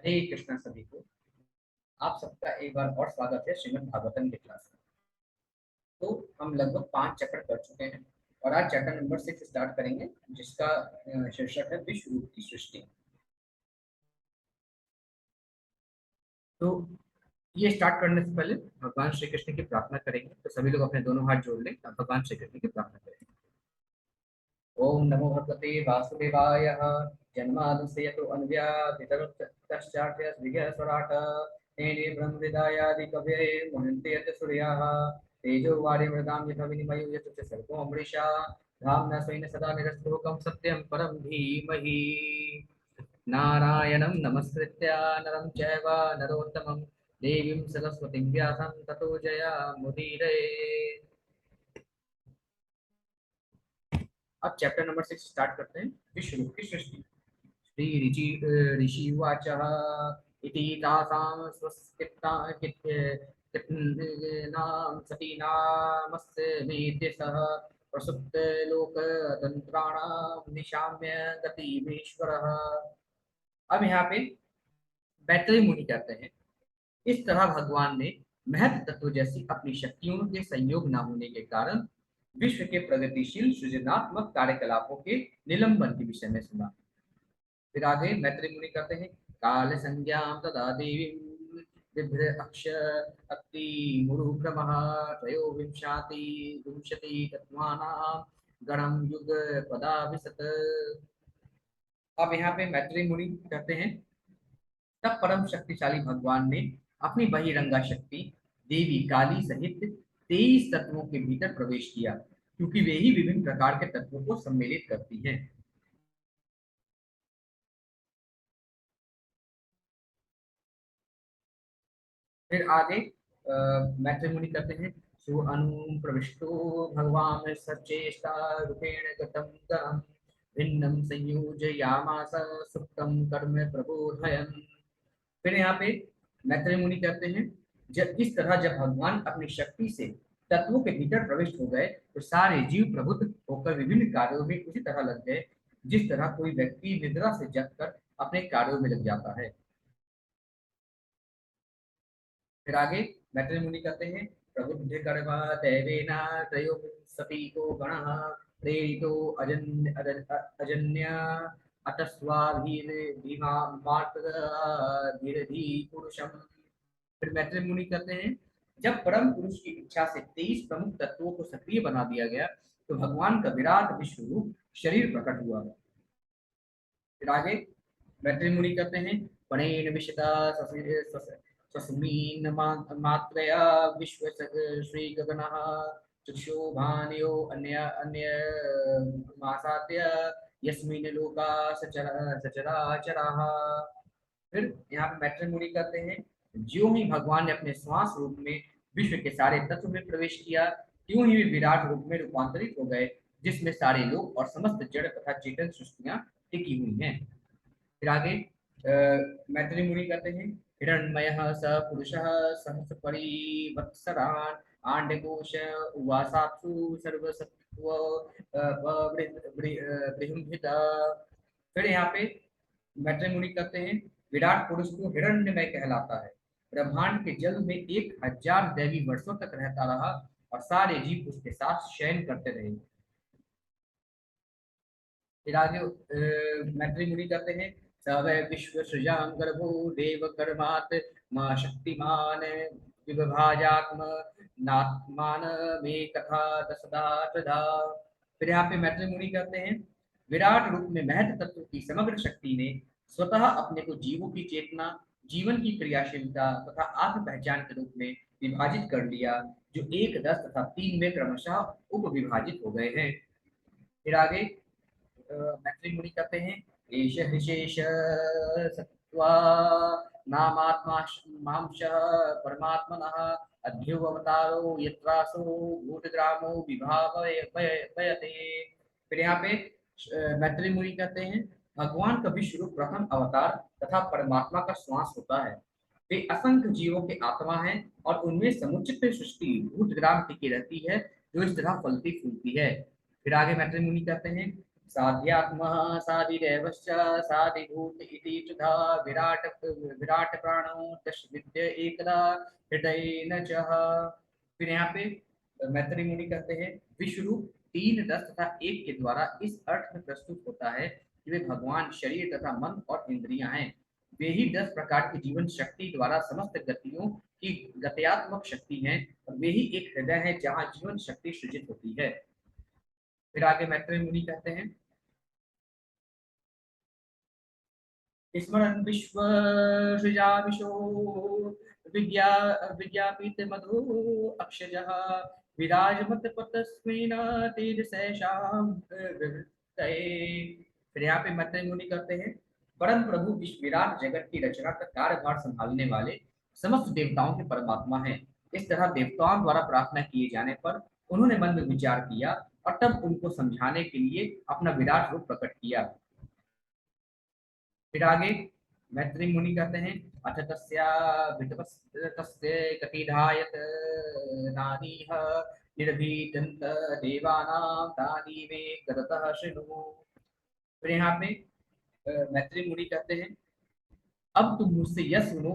हरे कृष्णा सभी को। आप सबका एक बार और स्वागत है श्रीमद् भागवतम की क्लास में। तो हम लगभग 5 चैप्टर कर चुके हैं और आज चैप्टर नंबर 6 स्टार्ट करेंगे, जिसका शीर्षक है विश्व रूप की सृष्टि। तो ये स्टार्ट करने से पहले भगवान श्री कृष्ण की प्रार्थना करेंगे। तो सभी लोग अपने दोनों हाथ जोड़ लें और भगवान श्री कृष्ण की प्रार्थना करेंगे। ओम नमो भगवते वासुदेवाय। जन्मादस्य यतो अन्व्यापितरतश्चार्थयस्विघ्नस्वराट तेने ब्रह्मविदायादि कवये मुह्यन्ते यत् सूर्याः तेजो वारिमृदां यथा विनिमयो यत् च सर्वो अमृषा धाम्ना स्वेन सदा निरस्तोकं सत्यं परं धीमहि। नारायणं नमस्कृत्य नरं चैव नरोत्तमं देवीं सरस्वतीं व्यासं ततो जयामुदीरये। अब चैप्टर नंबर 6 स्टार्ट करते हैं, विश्व रूप की सृष्टि। श्री ऋषि उवाच इति तासां स्वस्तित्ता कित्नां सतीनामस्य वेद्य सः प्रसुप्त लोकतन्त्राणां निशाम्य गतिमीश्वरः। अब यहाँ पे मैत्रेय मुनि कहते हैं, इस तरह भगवान ने महत तत्व जैसी अपनी शक्तियों के संयोग न होने के कारण विश्व के प्रगतिशील सृजनात्मक कार्यकलापों के निलंबन के विषय में सुना। फिर आगे मैत्री मुनि कहते हैं, काल संज्ञा तदा देवी बिभ्र अक्ष अक्ति मुरुक्रमः त्रयोविंशाति विंशति तत्त्वानां गणं युग पदा विशत। अब यहाँ पे मैत्री मुनि कहते हैं, तब परम शक्तिशाली भगवान ने अपनी बहिरंगा शक्ति देवी काली सहित 23 तत्वों के भीतर प्रवेश किया, क्योंकि वे ही विभिन्न प्रकार के तत्वों को सम्मिलित करती हैं। फिर आगे मैत्री मुनि कहते हैं, सु अनु प्रविष्टो भगवान सचेष्टा रूपेण गतम गहम भिन्नम संयोजयामास सुप्तम कर्म प्रबोधयन्। फिर यहाँ पे मैत्री मुनि कहते हैं, जब इस तरह जब भगवान अपनी शक्ति से तत्वों के भीतर प्रविष्ट हो गए तो सारे जीव प्रबुद्ध होकर विभिन्न कार्यों में उसी तरह लग गए जिस तरह कोई व्यक्ति निद्रा से जगकर अपने कार्यों में लग जाता है। फिर आगे मैत्री मुनि कहते हैं, प्रबुद्ध कर्मा दैवेना त्रयोविंशति को गणः प्रेरितो अजन्य अतस्वाभीर धीमार्तधीरधी पुरुषम। फिर मैत्री मुनि कहते हैं, जब परम पुरुष की इच्छा से 23 प्रमुख तत्वों को सक्रिय बना दिया गया तो भगवान का विराट विश्व रूप शरीर प्रकट हुआ। फिर आगे मैत्री मुनि कहते हैं, पणेन विशदा सस्मीन मात्रया विश्व श्री गगनः चक्षुभानयो अन्य अन्य मासाद्य यस्मिन् लोका सचराचराः। फिर यहाँ पे मैत्री मुनि कहते हैं, ज्यों ही भगवान ने अपने श्वास रूप में विश्व के सारे तत्व में प्रवेश किया, त्यों ही वे विराट रूप में रूपांतरित हो गए, जिसमें सारे लोग और समस्त जड़ तथा चेतन सृष्टियां टिकी हुई हैं। फिर आगे मैत्री मुनि कहते हैं, हिरण्मयः स पुरुषः सहस परिवत्सरान् आंडकोश उवासात्सु सर्वसत्व बृहंभित। फिर यहाँ पे मैत्री मुनि कहते हैं, विराट पुरुष को हिरण्यमय कहलाता है। ब्रह्मांड के जल में 1000 दैवी वर्षों तक रहता रहा और सारे जीव उसके साथ शयन करते रहे। फिर आगे मैत्री मुनि कहते हैं, स वै विश्व सृजां गर्भो देव कर्मात् मां शक्तिमान विभाजात्म नात्मान में कथा दसदा त्रिधा। फिर यहाँ पे मैत्री मुनि कहते हैं, विराट रूप में महत तत्व की समग्र शक्ति ने स्वतः अपने को जीवों की चेतना, जीवन की क्रियाशीलता तथा आत्म पहचान के रूप में विभाजित कर लिया, जो 1, 10 तथा 3 में क्रमशः उप विभाजित हो गए हैं। फिर आगे मैत्री मुनि कहते हैं, एष ऋषेश सत्वा नामात्मा मांशः परमात्मनः अध्युवतारो यत्रासो भूतग्रामो विभावयते। फिर यहाँ पे मैत्री मुनि कहते हैं, भगवान का विश्व रूप प्रथम अवतार तथा परमात्मा का श्वास होता है। वे असंख्य जीवों के आत्मा हैं और उनमें समुचित सृष्टि भूतग्राम टिकी रहती है, जो इस तरह फलती फूलती है। फिर आगे मैत्री मुनि कहते हैं, साध्यात्मः साधिदेवश्च साधिभूत इति चुधा विराट विराट प्राणो दश विद्य एकदा हृदयेन चः। फिर यहाँ पे मैत्री मुनि कहते हैं, विश्व रूप 3, 10 तथा 1 के द्वारा इस अर्थ में प्रस्तुत होता है कि वे भगवान शरीर तथा मन और इंद्रियां हैं। वे ही 10 प्रकार की जीवन शक्ति द्वारा समस्त गतियों की गत्यात्मक शक्ति हैं, और वे ही एक हृदय है जहाँ जीवन शक्ति सृजित होती है। फिर आगे मैत्री मुनि कहते हैं, स्मरन् विश्व सृजामिषो विद्या विद्यापीत मधु अक्षजः विराजमत पतस्मिन् तेजसैषां विवृतये। फिर यहाँ पे मैत्री मुनि करते हैं, परम प्रभु विश्व विराट जगत की रचना का कार्यभार संभालने वाले समस्त देवताओं के परमात्मा हैं। इस तरह देवताओं द्वारा प्रार्थना किए जाने पर उन्होंने मन में विचार किया और तब उनको समझाने के लिए अपना विराट रूप प्रकट किया। फिर आगे मैत्री मुनि कहते हैं, अथ तस्या तस्य कतिधायत नानीह निर्भीतंत देवानां तानि वे गततः शृणु। फिर यहाँ पे मैत्री मुनि कहते हैं, अब तुम मुझसे यह सुनो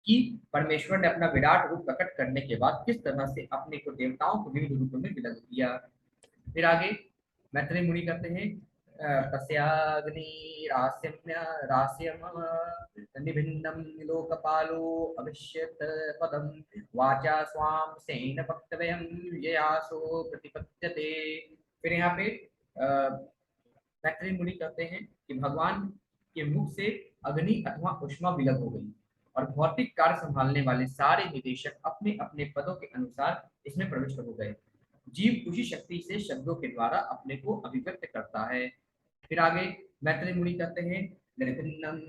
कि परमेश्वर ने अपना विराट रूप प्रकट करने के बाद किस तरह से अपने को देवताओं को विविध रूपों में विलग किया। फिर आगे मैत्री मुनि कहते हैं, तस्याग्निरास्यम्य रास्यम निभिन्नं लोकपालो अविश्यत पदम वाचा स्वाम सेन वक्तव्यम ययासो प्रतिपद्यते। फिर यहाँ पे मैत्री मुनि कहते हैं कि भगवान के मुख से अग्नि अथवा उष्मा विलग हो गई और भौतिक कार्य संभालने वाले सारे निदेशक अपने अपने पदों के अनुसार इसमें प्रविष्ट हो गए। जीव उसी शक्ति से शब्दों के द्वारा अपने को अभिव्यक्त करता है। फिर आगे मैत्री मुनि कहते हैं, निर्भिन्नं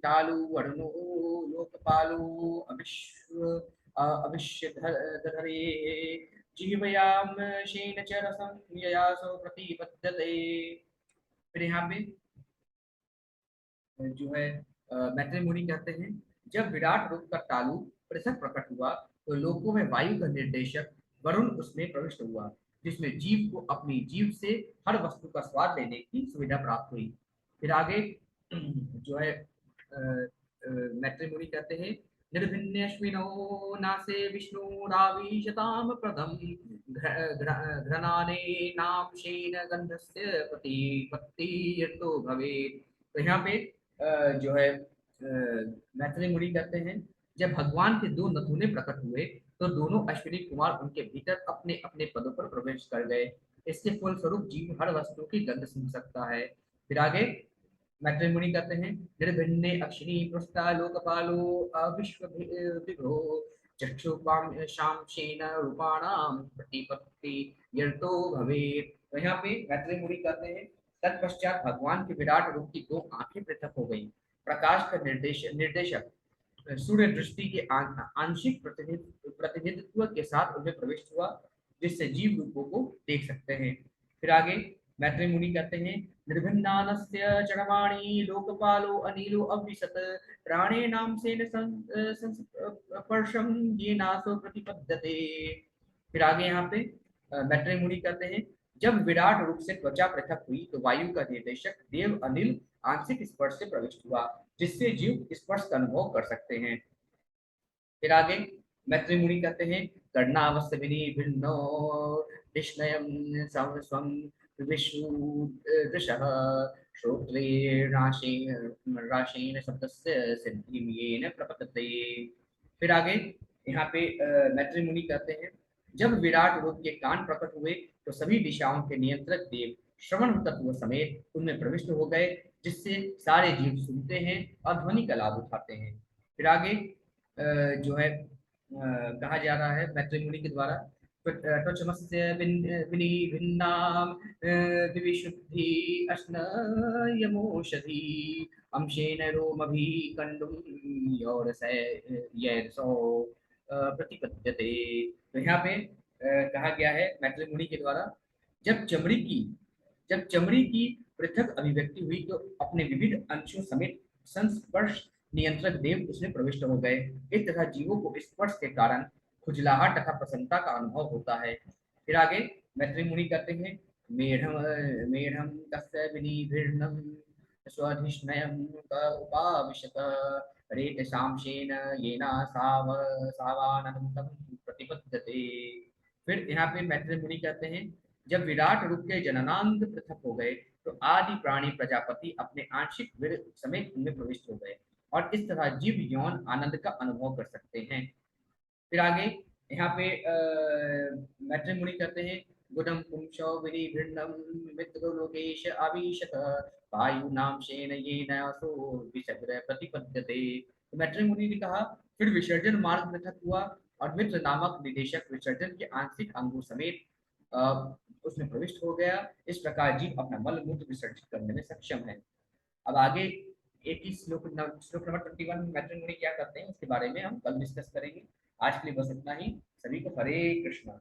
कालु वरुणो लोकपालो अविश्यधरे जीवयाम शेन च रसं ययासो प्रतिपद्यते। फिर यहाँ पे जो है मैत्री मुनि कहते हैं, जब विराट रूप का तालु पृथक प्रकट हुआ तो लोकों में वायु का निर्देशक वरुण उसमें प्रविष्ट हुआ, जिसमें जीव को अपनी जीव से हर वस्तु का स्वाद लेने की सुविधा प्राप्त हुई। फिर आगे जो है मैत्री मुनि कहते हैं, निर्भिन्नेश्विनो नासे विष्णुराविशताम प्रदम घ्राणे नाम शेन गंधस्य प्रतिपत्ति यतो भवेत्। तो यहाँ पे जो है मैत्री मुनि कहते हैं, जब भगवान के 2 नथुने प्रकट हुए तो दोनों अश्विनी कुमार उनके भीतर अपने अपने पदों पर प्रवेश कर गए। इसके फलस्वरूप जीव हर वस्तु की गंध सुन सकता है। फिर आगे मैत्री मुनि कहते हैं, निर्भिन्ने अक्षिणी पृष्ठा लोकपालो अविश्व विभो चक्षुपाम शामशेन रूपाणाम प्रतिपत्ति यतो भवेत्। तो यहाँ पे मैत्री मुनि कहते हैं, तत्पश्चात भगवान के विराट रूप की 2 आंखें पृथक हो गई। प्रकाश का निर्देशक सूर्य दृष्टि के आंशिक प्रतिनिधित्व के साथ उनमें प्रविष्ट हुआ, जिससे जीव रूपों को देख सकते हैं। फिर आगे मैत्री मुनि कहते हैं, निर्भिन्नानस्य चरमाणि लोकपालो अनिलो अविशत प्राणे नाम सेन संस्पर्शम ये नासो प्रतिपद्यते। फिर आगे यहाँ पे मैत्री मुनि कहते हैं, जब विराट रूप से त्वचा पृथक हुई तो वायु का निर्देशक देव अनिल आंशिक स्पर्श से प्रविष्ट हुआ, जिससे जीव स्पर्श का अनुभव कर सकते हैं। फिर आगे मैत्री मुनि कहते हैं, कर्णावस्य भिन्नो विष्णयम स्वम विश्वदृशः श्रोत्रे राशेन शब्दस्य सिद्धिं येन प्रपतते। फिर आगे यहाँ पे मैत्री मुनि कहते हैं, जब विराट रूप के कान प्रकट हुए तो सभी दिशाओं के नियंत्रक देव श्रवण तत्व समेत उनमें प्रविष्ट हो गए, जिससे सारे जीव सुनते हैं और ध्वनि का लाभ उठाते हैं। फिर आगे जो है कहा जा रहा है मैत्री मुनि के द्वारा, त्वचमस्य विनिभिन्नां विविशुद्धि अश्नयमोषधि अंशेन रोमभिः कंडुं यौरसो प्रतिपद्यते। तो यहाँ पे कहा गया है मैत्री मुनि के द्वारा, जब चमड़ी की पृथक अभिव्यक्ति हुई तो अपने विविध अंशों समेत संस्पर्श नियंत्रक देव उसमें प्रविष्ट हो गए। इस तरह जीवों को स्पर्श के कारण खुजलाहट तथा प्रसन्नता का अनुभव होता है। फिर आगे मैत्री मुनि कहते हैं, मेढम मेढम तस्य विनिभिर्नं स्वधिष्णयं उपाविशत रेतशांशेन येना सावानन्तं प्रतिपद्यते। फिर यहाँ पे मैत्रेय मुनि कहते हैं, जब विराट रूप के जननांग पृथक हो गए तो आदि प्राणी प्रजापति अपने आंशिक वीर समेत उनमें प्रविष्ट हो गए और इस तरह जीव यौन आनंद का अनुभव कर सकते हैं। फिर आगे यहाँ पे मैत्रेय मुनि कहते हैं, गुणम पुंसो विनिभिन्नम मित्रो लोकेश आविशत वायु नाम शेन ये नसो विसग्र प्रतिपद्यते। तो मैत्रेय मुनि ने कहा, फिर विसर्जन मार्ग पृथक हुआ और मित्र नामक निदेशक विसर्जन के आंशिक अंगों समेत उसमें प्रविष्ट हो गया। इस प्रकार जीव अपना मल मूत्र विसर्जित करने में सक्षम है। अब आगे 21 श्लोक नंबर 21 मैत्रेय मुनि क्या करते हैं उसके बारे में हम कल डिस्कस करेंगे। आज के लिए बस इतना ही। सभी को हरे कृष्णा।